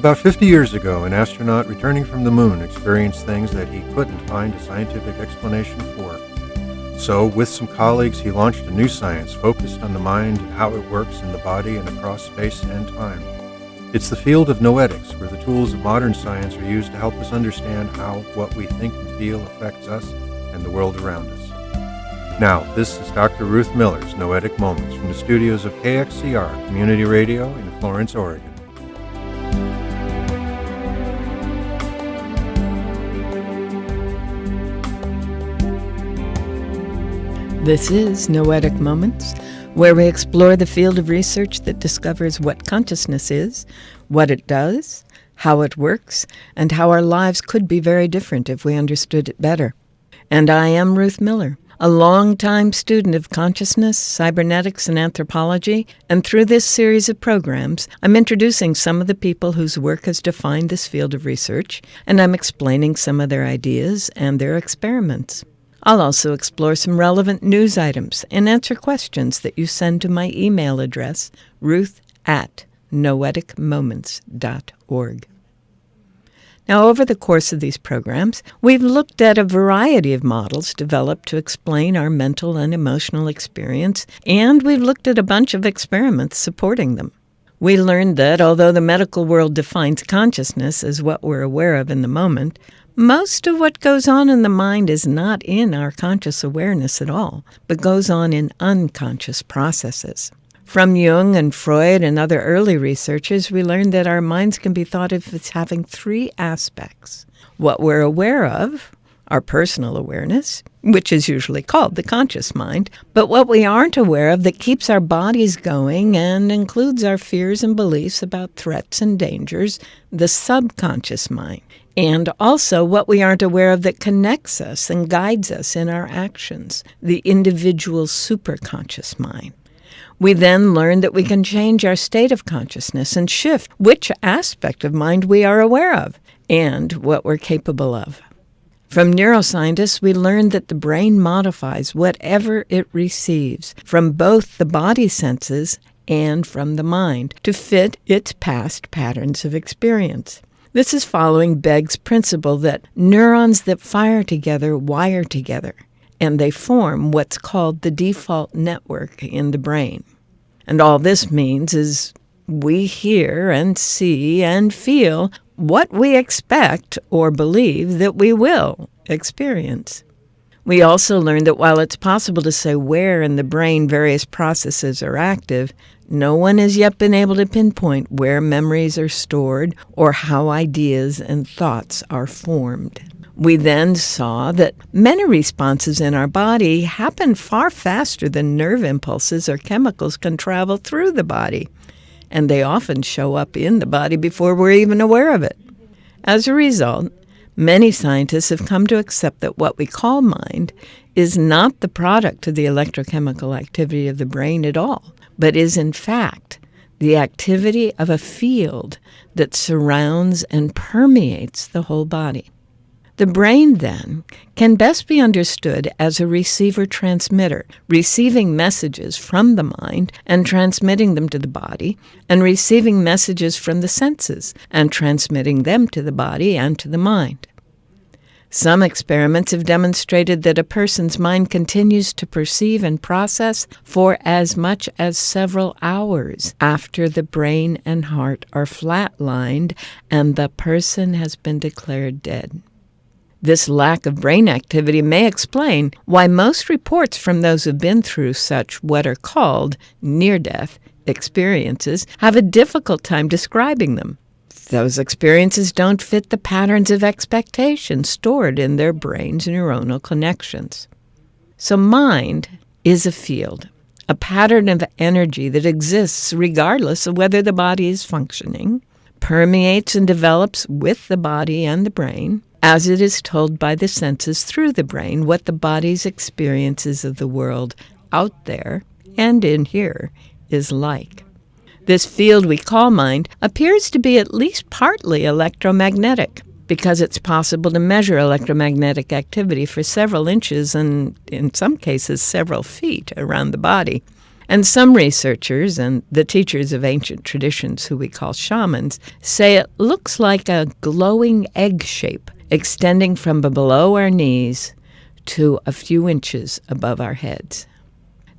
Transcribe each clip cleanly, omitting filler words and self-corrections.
About 50 years ago, an astronaut returning from the moon experienced things that he couldn't find a scientific explanation for. So, with some colleagues, he launched a new science focused on the mind and how it works in the body and across space and time. It's the field of Noetics, where the tools of modern science are used to help us understand how what we think and feel affects us and the world around us. Now, this is Dr. Ruth Miller's Noetic Moments from the studios of KXCR Community Radio in Florence, Oregon. This is Noetic Moments, where we explore the field of research that discovers what consciousness is, what it does, how it works, and how our lives could be very different if we understood it better. And I am Ruth Miller, a longtime student of consciousness, cybernetics, and anthropology, and through this series of programs, I'm introducing some of the people whose work has defined this field of research, and I'm explaining some of their ideas and their experiments. I'll also explore some relevant news items and answer questions that you send to my email address, ruth@noeticmoments.org. Now, over the course of these programs, we've looked at a variety of models developed to explain our mental and emotional experience, and we've looked at a bunch of experiments supporting them. We learned that although the medical world defines consciousness as what we're aware of in the moment, most of what goes on in the mind is not in our conscious awareness at all, but goes on in unconscious processes. From Jung and Freud and other early researchers, we learned that our minds can be thought of as having three aspects. What we're aware of, our personal awareness, which is usually called the conscious mind, but what we aren't aware of that keeps our bodies going and includes our fears and beliefs about threats and dangers, the subconscious mind. And also what we aren't aware of that connects us and guides us in our actions, the individual superconscious mind. We then learn that we can change our state of consciousness and shift which aspect of mind we are aware of and what we're capable of. From neuroscientists, we learned that the brain modifies whatever it receives from both the body senses and from the mind to fit its past patterns of experience. This is following Begg's principle that neurons that fire together wire together, and they form what's called the default network in the brain. And all this means is we hear and see and feel what we expect or believe that we will experience. We also learned that while it's possible to say where in the brain various processes are active, no one has yet been able to pinpoint where memories are stored or how ideas and thoughts are formed. We then saw that many responses in our body happen far faster than nerve impulses or chemicals can travel through the body, and they often show up in the body before we're even aware of it. As a result, many scientists have come to accept that what we call mind is not the product of the electrochemical activity of the brain at all, but is in fact the activity of a field that surrounds and permeates the whole body. The brain, then, can best be understood as a receiver-transmitter, receiving messages from the mind and transmitting them to the body, and receiving messages from the senses and transmitting them to the body and to the mind. Some experiments have demonstrated that a person's mind continues to perceive and process for as much as several hours after the brain and heart are flatlined and the person has been declared dead. This lack of brain activity may explain why most reports from those who've been through such what are called near-death experiences have a difficult time describing them. Those experiences don't fit the patterns of expectation stored in their brain's neuronal connections. So mind is a field, a pattern of energy that exists regardless of whether the body is functioning, permeates and develops with the body and the brain, as it is told by the senses through the brain what the body's experiences of the world out there and in here is like. This field we call mind appears to be at least partly electromagnetic because it's possible to measure electromagnetic activity for several inches and, in some cases, several feet around the body. And some researchers and the teachers of ancient traditions, who we call shamans, say it looks like a glowing egg shape extending from below our knees to a few inches above our heads.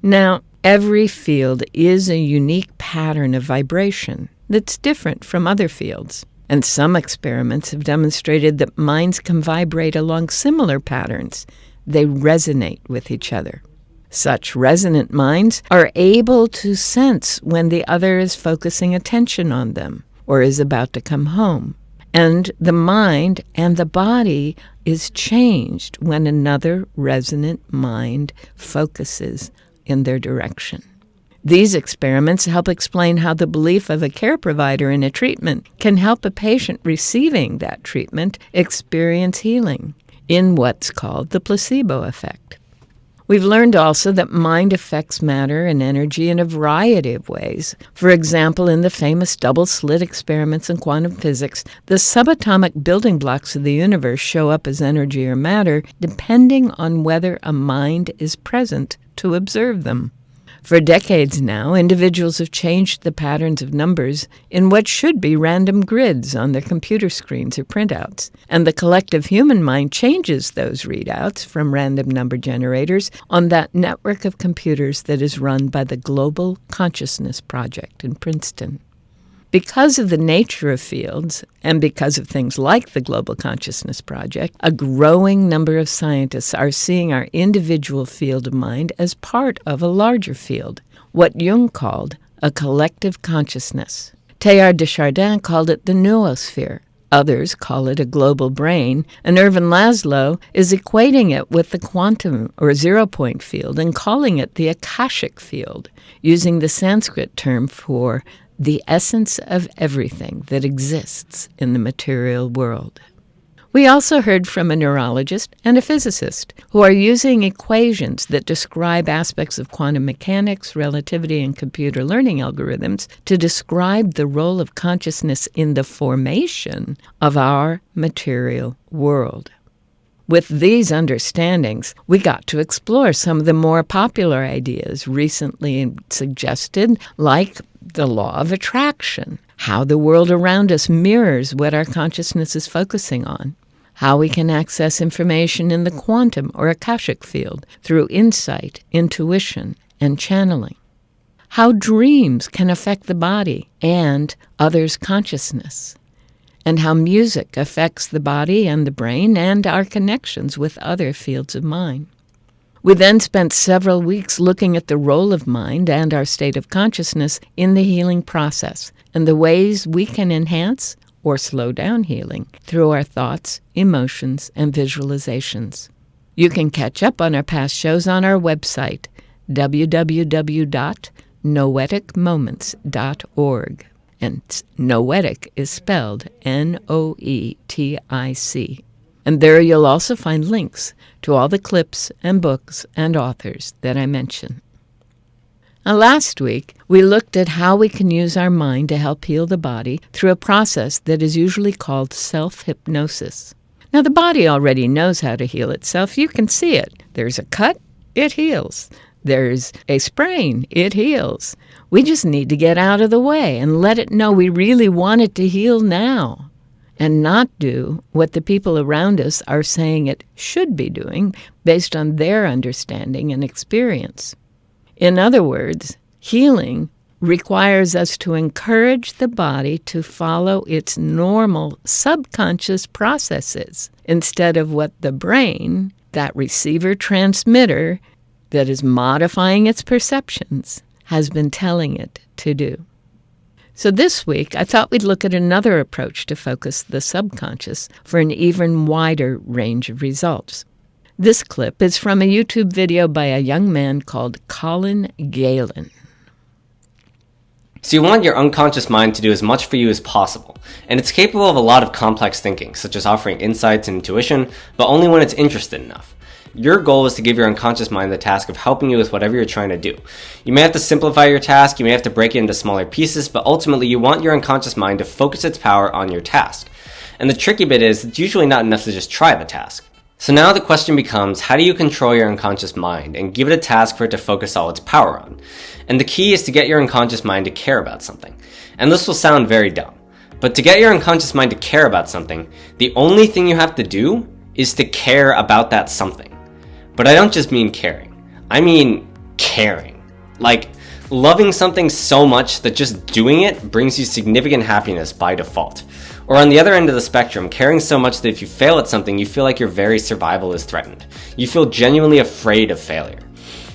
Now, every field is a unique pattern of vibration that's different from other fields. And some experiments have demonstrated that minds can vibrate along similar patterns. They resonate with each other. Such resonant minds are able to sense when the other is focusing attention on them or is about to come home. And the mind and the body is changed when another resonant mind focuses in their direction. These experiments help explain how the belief of a care provider in a treatment can help a patient receiving that treatment experience healing in what's called the placebo effect. We've learned also that mind affects matter and energy in a variety of ways. For example, in the famous double-slit experiments in quantum physics, the subatomic building blocks of the universe show up as energy or matter depending on whether a mind is present to observe them. For decades now, individuals have changed the patterns of numbers in what should be random grids on their computer screens or printouts, and the collective human mind changes those readouts from random number generators on that network of computers that is run by the Global Consciousness Project in Princeton. Because of the nature of fields, and because of things like the Global Consciousness Project, a growing number of scientists are seeing our individual field of mind as part of a larger field, what Jung called a collective consciousness. Teilhard de Chardin called it the noosphere. Others call it a global brain, and Ervin Laszlo is equating it with the quantum or zero-point field and calling it the Akashic field, using the Sanskrit term for the essence of everything that exists in the material world. We also heard from a neurologist and a physicist who are using equations that describe aspects of quantum mechanics, relativity, and computer learning algorithms to describe the role of consciousness in the formation of our material world. With these understandings, we got to explore some of the more popular ideas recently suggested, like the law of attraction, how the world around us mirrors what our consciousness is focusing on, how we can access information in the quantum or Akashic field through insight, intuition, and channeling, how dreams can affect the body and others' consciousness, and how music affects the body and the brain and our connections with other fields of mind. We then spent several weeks looking at the role of mind and our state of consciousness in the healing process and the ways we can enhance or slow down healing through our thoughts, emotions, and visualizations. You can catch up on our past shows on our website, www.noeticmoments.org. And Noetic is spelled Noetic. And there you'll also find links to all the clips and books and authors that I mentioned. Now, last week, we looked at how we can use our mind to help heal the body through a process that is usually called self-hypnosis. Now, the body already knows how to heal itself. You can see it. There's a cut, it heals. There's a sprain, it heals. We just need to get out of the way and let it know we really want it to heal now, and not do what the people around us are saying it should be doing based on their understanding and experience. In other words, healing requires us to encourage the body to follow its normal subconscious processes instead of what the brain, that receiver-transmitter that is modifying its perceptions, has been telling it to do. So this week, I thought we'd look at another approach to focus the subconscious for an even wider range of results. This clip is from a YouTube video by a young man called Colin Galen. So you want your unconscious mind to do as much for you as possible, and it's capable of a lot of complex thinking, such as offering insights and intuition, but only when it's interested enough. Your goal is to give your unconscious mind the task of helping you with whatever you're trying to do. You may have to simplify your task, you may have to break it into smaller pieces, but ultimately you want your unconscious mind to focus its power on your task. And the tricky bit is, it's usually not enough to just try the task. So now the question becomes, how do you control your unconscious mind and give it a task for it to focus all its power on? And the key is to get your unconscious mind to care about something. And this will sound very dumb, but to get your unconscious mind to care about something, the only thing you have to do is to care about that something. But I don't just mean caring. I mean caring. Like loving something so much that just doing it brings you significant happiness by default. Or on the other end of the spectrum, caring so much that if you fail at something, you feel like your very survival is threatened. You feel genuinely afraid of failure.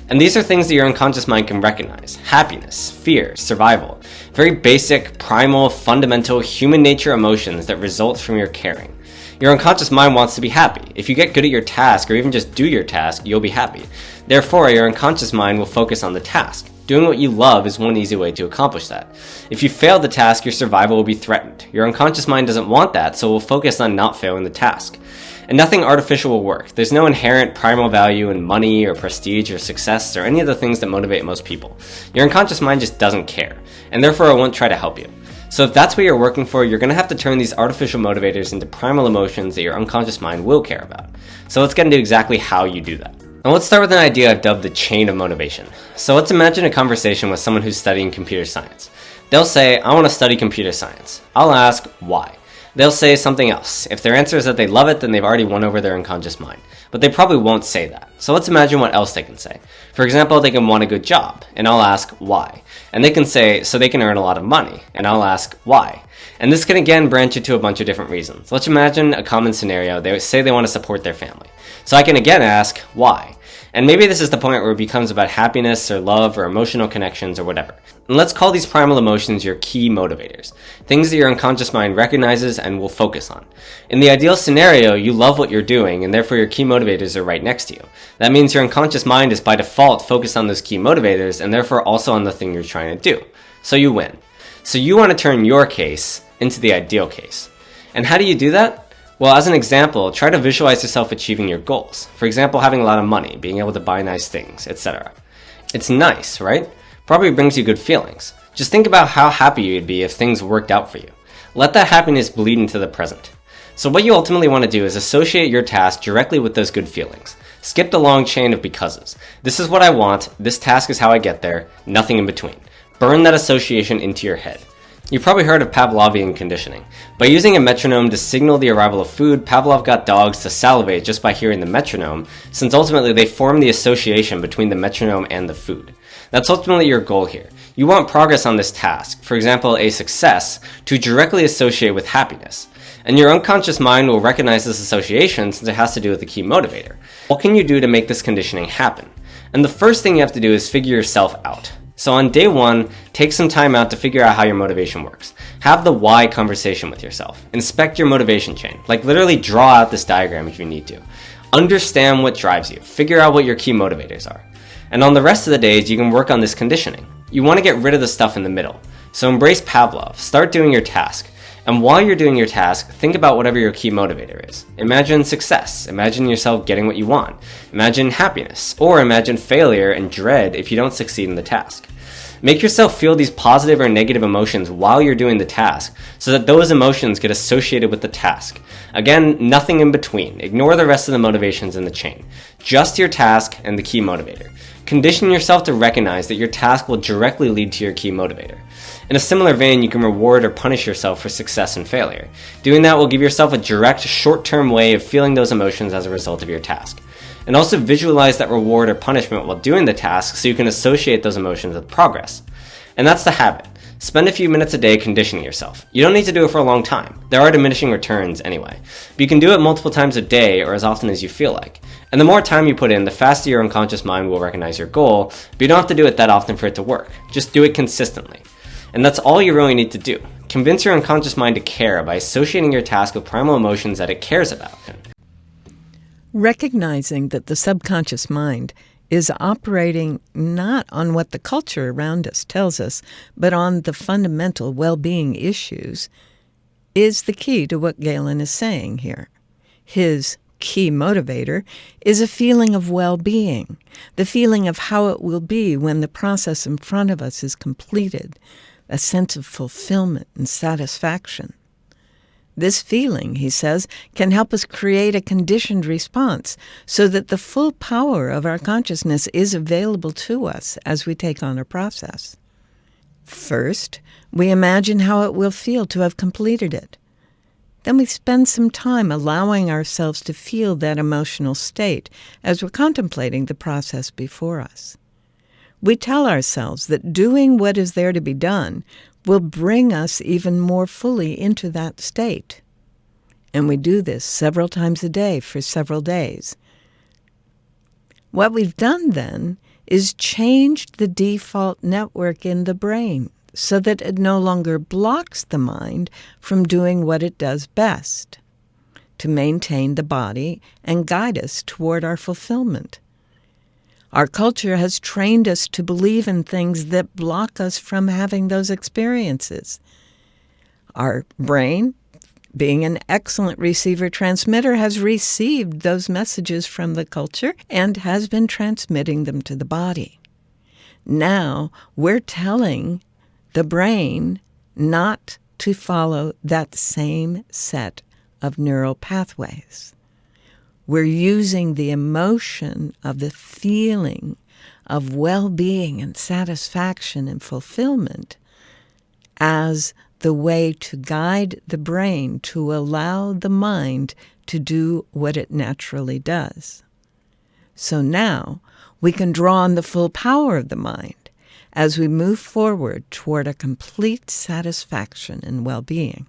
And these are things that your unconscious mind can recognize. Happiness, fear, survival. Very basic, primal, fundamental human nature emotions that result from your caring. Your unconscious mind wants to be happy. If you get good at your task or even just do your task, you'll be happy. Therefore, your unconscious mind will focus on the task. Doing what you love is one easy way to accomplish that. If you fail the task, your survival will be threatened. Your unconscious mind doesn't want that, so it will focus on not failing the task. And nothing artificial will work. There's no inherent primal value in money or prestige or success or any of the things that motivate most people. Your unconscious mind just doesn't care, and therefore it won't try to help you. So if that's what you're working for, you're going to have to turn these artificial motivators into primal emotions that your unconscious mind will care about. So let's get into exactly how you do that. Now let's start with an idea I've dubbed the chain of motivation. So let's imagine a conversation with someone who's studying computer science. They'll say, I want to study computer science. I'll ask, why? They'll say something else. If their answer is that they love it, then they've already won over their unconscious mind. But they probably won't say that. So let's imagine what else they can say. For example, they can want a good job, and I'll ask, why? And they can say, so they can earn a lot of money, and I'll ask, why? And this can again branch into a bunch of different reasons. Let's imagine a common scenario. They say they want to support their family. So I can again ask, why? And maybe this is the point where it becomes about happiness or love or emotional connections or whatever. And let's call these primal emotions your key motivators, things that your unconscious mind recognizes and will focus on. In the ideal scenario, you love what you're doing and therefore your key motivators are right next to you. That means your unconscious mind is by default focused on those key motivators and therefore also on the thing you're trying to do. So you win. So you want to turn your case into the ideal case. And how do you do that? Well, as an example, try to visualize yourself achieving your goals. For example, having a lot of money, being able to buy nice things, etc. It's nice, right? Probably brings you good feelings. Just think about how happy you'd be if things worked out for you. Let that happiness bleed into the present. So what you ultimately want to do is associate your task directly with those good feelings. Skip the long chain of becauses. This is what I want, this task is how I get there, nothing in between. Burn that association into your head. You've probably heard of Pavlovian conditioning. By using a metronome to signal the arrival of food, Pavlov got dogs to salivate just by hearing the metronome, since ultimately they form the association between the metronome and the food. That's ultimately your goal here. You want progress on this task, for example a success, to directly associate with happiness. And your unconscious mind will recognize this association since it has to do with the key motivator. What can you do to make this conditioning happen? And the first thing you have to do is figure yourself out. So on day one, take some time out to figure out how your motivation works. Have the why conversation with yourself. Inspect your motivation chain. Like literally draw out this diagram if you need to. Understand what drives you. Figure out what your key motivators are. And on the rest of the days, you can work on this conditioning. You want to get rid of the stuff in the middle. So embrace Pavlov. Start doing your task. And while you're doing your task, think about whatever your key motivator is. Imagine success. Imagine yourself getting what you want. Imagine happiness. Or imagine failure and dread if you don't succeed in the task. Make yourself feel these positive or negative emotions while you're doing the task so that those emotions get associated with the task. Again, nothing in between. Ignore the rest of the motivations in the chain. Just your task and the key motivator. Condition yourself to recognize that your task will directly lead to your key motivator. In a similar vein, you can reward or punish yourself for success and failure. Doing that will give yourself a direct, short-term way of feeling those emotions as a result of your task. And also visualize that reward or punishment while doing the task so you can associate those emotions with progress. And that's the habit. Spend a few minutes a day conditioning yourself. You don't need to do it for a long time. There are diminishing returns anyway. But you can do it multiple times a day or as often as you feel like. And the more time you put in, the faster your unconscious mind will recognize your goal, but you don't have to do it that often for it to work. Just do it consistently. And that's all you really need to do. Convince your unconscious mind to care by associating your task with primal emotions that it cares about. Recognizing that the subconscious mind is operating not on what the culture around us tells us, but on the fundamental well-being issues, is the key to what Galen is saying here. His key motivator is a feeling of well-being, the feeling of how it will be when the process in front of us is completed, a sense of fulfillment and satisfaction. This feeling, he says, can help us create a conditioned response so that the full power of our consciousness is available to us as we take on a process. First, we imagine how it will feel to have completed it. Then we spend some time allowing ourselves to feel that emotional state as we're contemplating the process before us. We tell ourselves that doing what is there to be done will bring us even more fully into that state. And we do this several times a day for several days. What we've done then is changed the default network in the brain so that it no longer blocks the mind from doing what it does best, to maintain the body and guide us toward our fulfillment. Our culture has trained us to believe in things that block us from having those experiences. Our brain, being an excellent receiver-transmitter, has received those messages from the culture and has been transmitting them to the body. Now we're telling the brain not to follow that same set of neural pathways. We're using the emotion of the feeling of well-being and satisfaction and fulfillment as the way to guide the brain to allow the mind to do what it naturally does. So now we can draw on the full power of the mind as we move forward toward a complete satisfaction and well-being.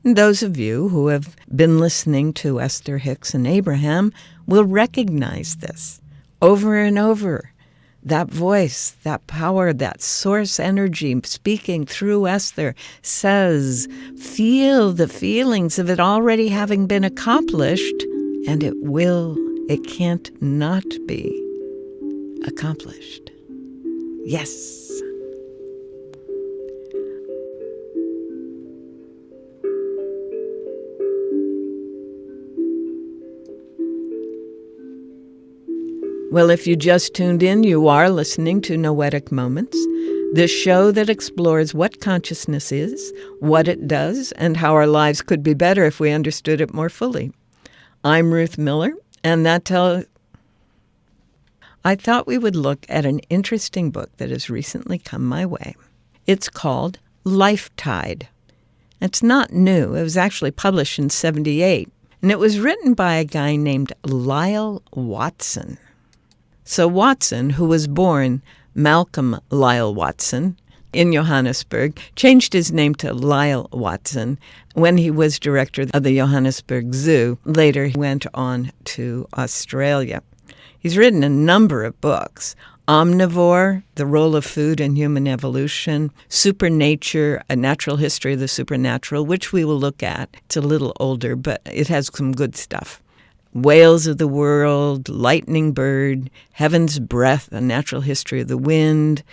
And those of you who have been listening to Esther Hicks and Abraham will recognize this over and over. That voice, that power, that source energy speaking through Esther says, feel the feelings of it already having been accomplished, and it can't not be accomplished. Yes. Well, if you just tuned in, you are listening to Noetic Moments, the show that explores what consciousness is, what it does, and how our lives could be better if we understood it more fully. I'm Ruth Miller, and I thought we would look at an interesting book that has recently come my way. It's called Life Tide. It's not new. It was actually published in 1978, and it was written by a guy named Lyle Watson. So Watson, who was born Malcolm Lyle Watson in Johannesburg, changed his name to Lyle Watson when he was director of the Johannesburg Zoo. Later, he went on to Australia. He's written a number of books: Omnivore, The Role of Food in Human Evolution, Supernature, A Natural History of the Supernatural, which we will look at. It's a little older, but it has some good stuff. Whales of the World, Lightning Bird, Heaven's Breath, A Natural History of the Wind,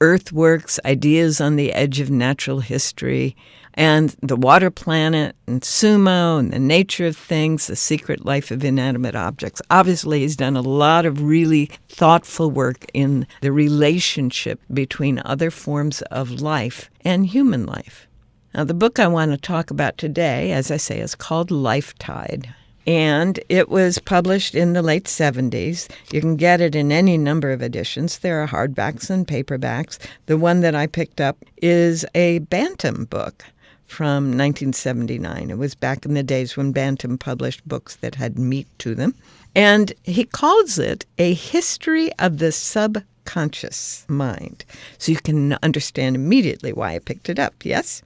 Earthworks, Ideas on the Edge of Natural History, and The Water Planet, and Sumo, and The Nature of Things, The Secret Life of Inanimate Objects. Obviously, he's done a lot of really thoughtful work in the relationship between other forms of life and human life. Now, the book I want to talk about today, as I say, is called Life Tide. And it was published in the late 70s. You can get it in any number of editions. There are hardbacks and paperbacks. The one that I picked up is a Bantam book from 1979. It was back in the days when Bantam published books that had meat to them. And he calls it A History of the Subconscious Mind. So you can understand immediately why I picked it up, yes?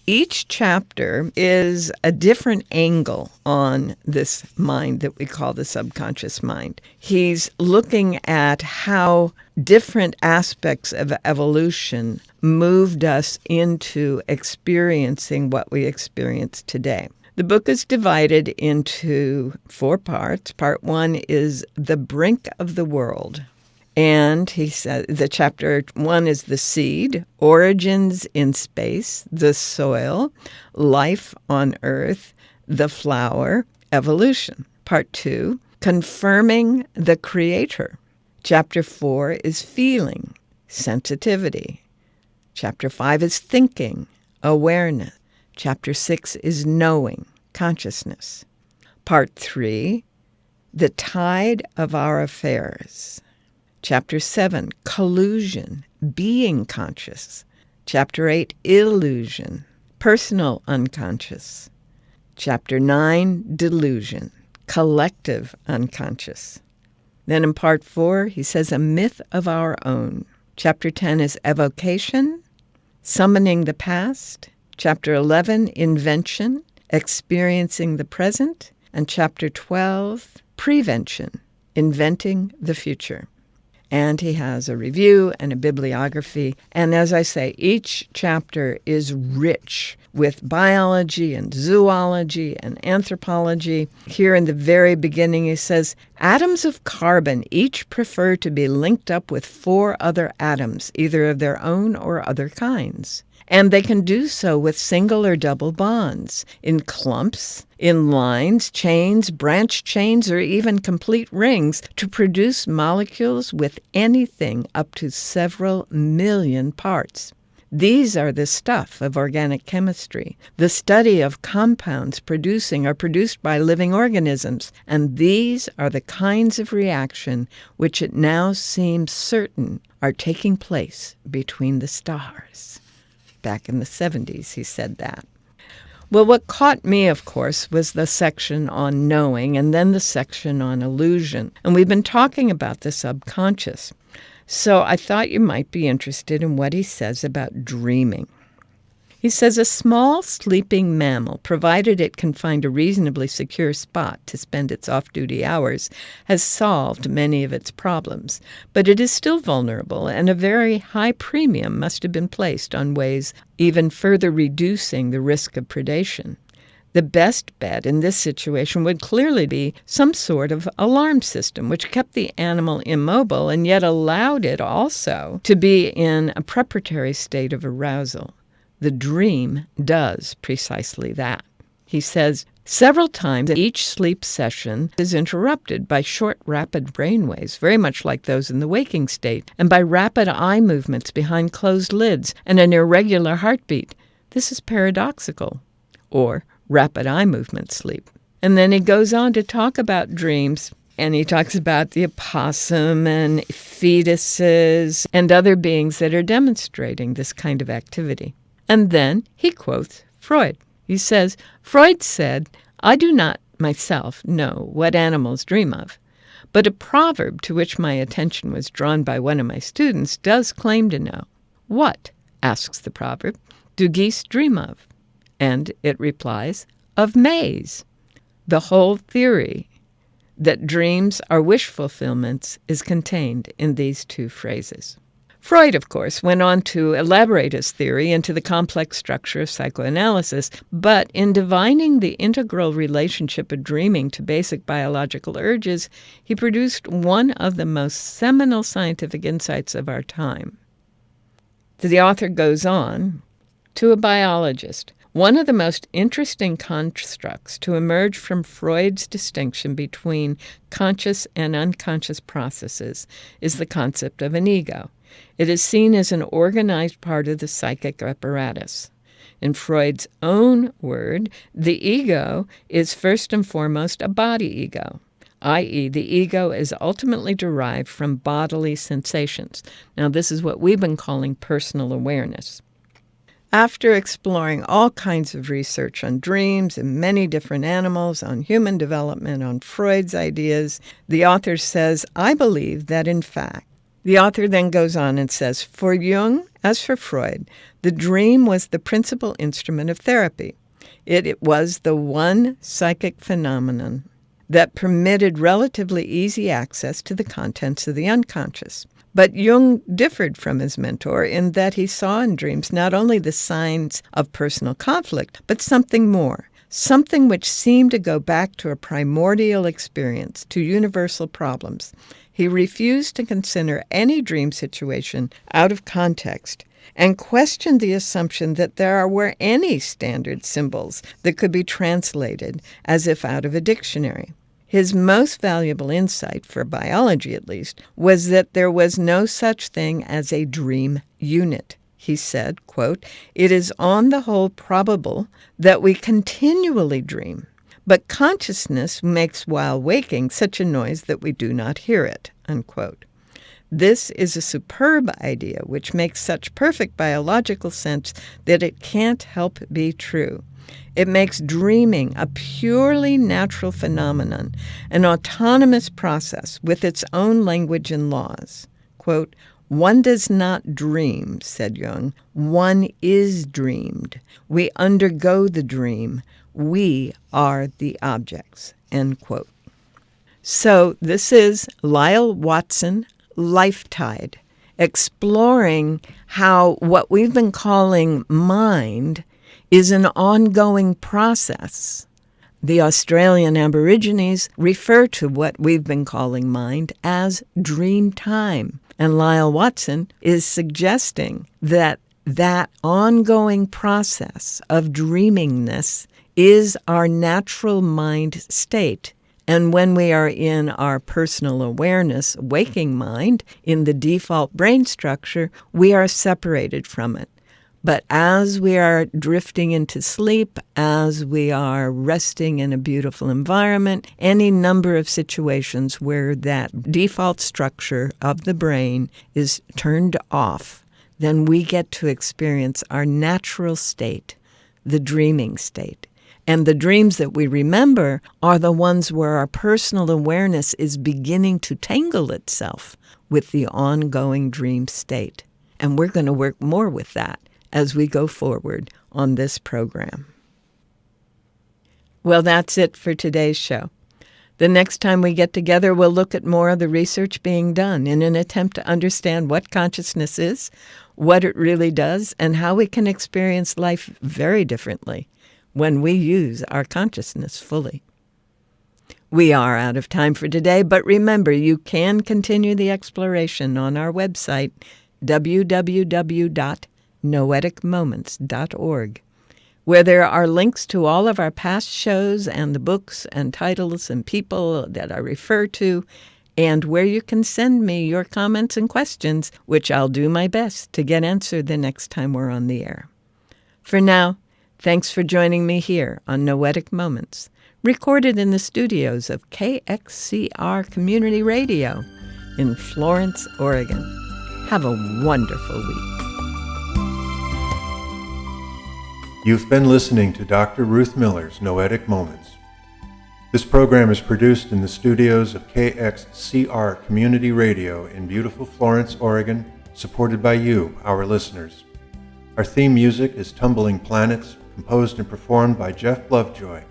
Each chapter is a different angle on this mind that we call the subconscious mind. He's looking at how different aspects of evolution moved us into experiencing what we experience today. The book is divided into 4 parts. Part 1 is The Brink of the World. And he said the chapter 1 is the seed, origins in space, the soil, life on Earth, the flower, evolution. Part 2, confirming the creator. Chapter 4 is feeling, sensitivity. Chapter 5 is thinking, awareness. Chapter 6 is knowing, consciousness. Part 3, the tide of our affairs. Chapter 7, collusion, being conscious. Chapter 8, illusion, personal unconscious. Chapter 9, delusion, collective unconscious. Then in part 4, he says a myth of our own. Chapter 10 is evocation, summoning the past. Chapter 11, invention, experiencing the present. And Chapter 12, prevention, inventing the future. And he has a review and a bibliography. And as I say, each chapter is rich with biology and zoology and anthropology. Here in the very beginning, he says, atoms of carbon each prefer to be linked up with 4 other atoms, either of their own or other kinds. And they can do so with single or double bonds, in clumps, in lines, chains, branch chains, or even complete rings to produce molecules with anything up to several million parts. These are the stuff of organic chemistry, the study of compounds produced by living organisms, and these are the kinds of reaction which it now seems certain are taking place between the stars. Back in the 70s, he said that. Well, what caught me, of course, was the section on knowing and then the section on illusion. And we've been talking about the subconscious. So I thought you might be interested in what he says about dreaming. He says a small sleeping mammal, provided it can find a reasonably secure spot to spend its off-duty hours, has solved many of its problems. But it is still vulnerable, and a very high premium must have been placed on ways even further reducing the risk of predation. The best bet in this situation would clearly be some sort of alarm system which kept the animal immobile and yet allowed it also to be in a preparatory state of arousal. The dream does precisely that. He says, several times each sleep session is interrupted by short, rapid brainwaves, very much like those in the waking state, and by rapid eye movements behind closed lids and an irregular heartbeat. This is paradoxical, or rapid eye movement sleep. And then he goes on to talk about dreams, and he talks about the opossum and fetuses and other beings that are demonstrating this kind of activity. And then he quotes Freud. He says, Freud said, I do not myself know what animals dream of, but a proverb to which my attention was drawn by one of my students does claim to know. What, asks the proverb, do geese dream of? And it replies, of maize. The whole theory that dreams are wish fulfillments is contained in these 2 phrases. Freud, of course, went on to elaborate his theory into the complex structure of psychoanalysis, but in divining the integral relationship of dreaming to basic biological urges, he produced one of the most seminal scientific insights of our time. The author goes on, to a biologist, one of the most interesting constructs to emerge from Freud's distinction between conscious and unconscious processes is the concept of an ego. It is seen as an organized part of the psychic apparatus. In Freud's own word, the ego is first and foremost a body ego, i.e., the ego is ultimately derived from bodily sensations. Now, this is what we've been calling personal awareness. After exploring all kinds of research on dreams in many different animals, on human development, on Freud's ideas, the author says, I believe that in fact, the author then goes on and says, for Jung, as for Freud, the dream was the principal instrument of therapy. It was the one psychic phenomenon that permitted relatively easy access to the contents of the unconscious. But Jung differed from his mentor in that he saw in dreams not only the signs of personal conflict, but something more, something which seemed to go back to a primordial experience, to universal problems. He refused to consider any dream situation out of context and questioned the assumption that there were any standard symbols that could be translated as if out of a dictionary. His most valuable insight, for biology at least, was that there was no such thing as a dream unit. he said, quote, "It is on the whole probable that we continually dream, but consciousness makes while waking such a noise that we do not hear it," unquote. This is a superb idea which makes such perfect biological sense that it can't help be true. It makes dreaming a purely natural phenomenon, an autonomous process with its own language and laws. Quote, "One does not dream," said Jung. "One is dreamed. We undergo the dream. We are the objects," end quote. So this is Lyle Watson, Lifetide, exploring how what we've been calling mind is an ongoing process. The Australian Aborigines refer to what we've been calling mind as dream time. And Lyle Watson is suggesting that that ongoing process of dreamingness is our natural mind state. And when we are in our personal awareness, waking mind, in the default brain structure, we are separated from it. But as we are drifting into sleep, as we are resting in a beautiful environment, any number of situations where that default structure of the brain is turned off, then we get to experience our natural state, the dreaming state. And the dreams that we remember are the ones where our personal awareness is beginning to tangle itself with the ongoing dream state. And we're going to work more with that as we go forward on this program. Well, that's it for today's show. The next time we get together, we'll look at more of the research being done in an attempt to understand what consciousness is, what it really does, and how we can experience life very differently when we use our consciousness fully. We are out of time for today, but remember, you can continue the exploration on our website, www.noeticmoments.org, where there are links to all of our past shows and the books and titles and people that I refer to, and where you can send me your comments and questions, which I'll do my best to get answered the next time we're on the air. For now, thanks for joining me here on Noetic Moments, recorded in the studios of KXCR Community Radio in Florence, Oregon. Have a wonderful week. You've been listening to Dr. Ruth Miller's Noetic Moments. This program is produced in the studios of KXCR Community Radio in beautiful Florence, Oregon, supported by you, our listeners. Our theme music is Tumbling Planets, composed and performed by Jeff Lovejoy.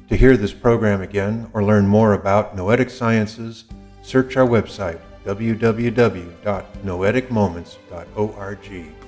To hear this program again or learn more about Noetic Sciences, search our website, www.noeticmoments.org.